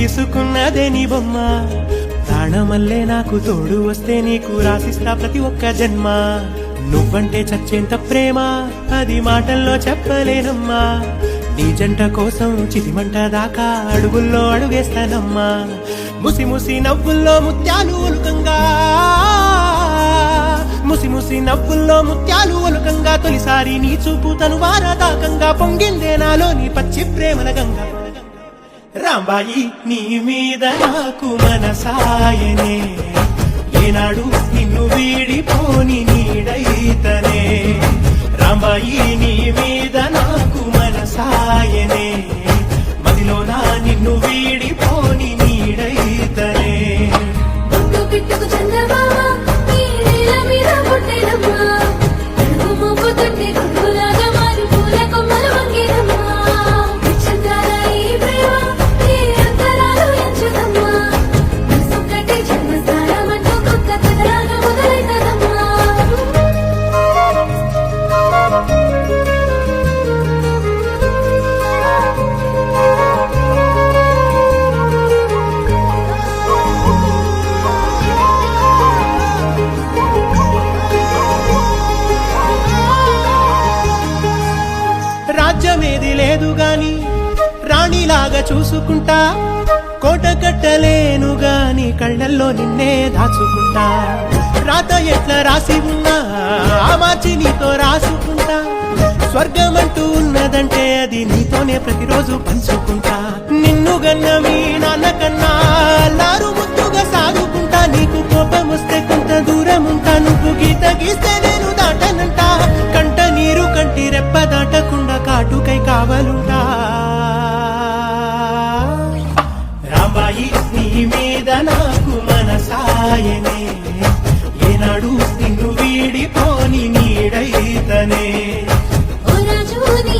గీసుకున్నదే నీ బొమ్మ. ప్రాణమల్లే నాకు తోడు వస్తే నీకు రాసిస్తా ప్రతి ఒక్క జన్మ. నువ్వంటే చచ్చేంత ప్రేమ అది మాటల్లో చెప్పలేనమ్మా. నీ జంట కోసం చితిమంట దాకా అడుగుల్లో అడుగేస్తానమ్మా. ముసి ముసి నవ్వుల్లో ముత్యాలు ఒలుకంగా, ముసి ముసి నవ్వుల్లో ముత్యాలు ఒలుకంగా, తొలిసారి నీ చూపు తను వారదాకంగా పొంగిందే నాలో నీ పచ్చి ప్రేమల గంగా. రాంబాయి నీ మీద నాకు మనసాయనే, ఏనాడు నిన్ను వీడిపోని నీడైతనే. రాంబాయి నీ మీద నాకు మనసాయనే, మదిలోనా నిన్ను వీడిపోని నీడైతనే. రాజ్యమేది లేదు గాని రాణిలాగా చూసుకుంటా, కోట కట్టలేను గాని కళ్ళల్లో నిన్నే దాచుకుంటా. రాత ఎట్లా రాసి ఉన్నా ఆ మార్చి నీతో రాసుకుంటా. స్వర్గమంటూ ఉన్నదంటే అది నీతోనే ప్రతిరోజు పంచుకుంటా. నిన్ను గన్న మీ నాన్న కన్నా లారు ముద్దుగా సాగుకుంటా. నీకు కోపం వస్తే కొంత దూరం ఉంటా, నువ్వు గీత గీస్తే నేను దాటనంట. కంట నీరు కంటి రెప్ప దాటకుండా కాటుకై కావలుంటా. రాంబాయి నీ మీద నాకు మనసాయనే, ఏనాడు నిన్ను వీడిపోని నీడైతనే. ఓ రాజు నీ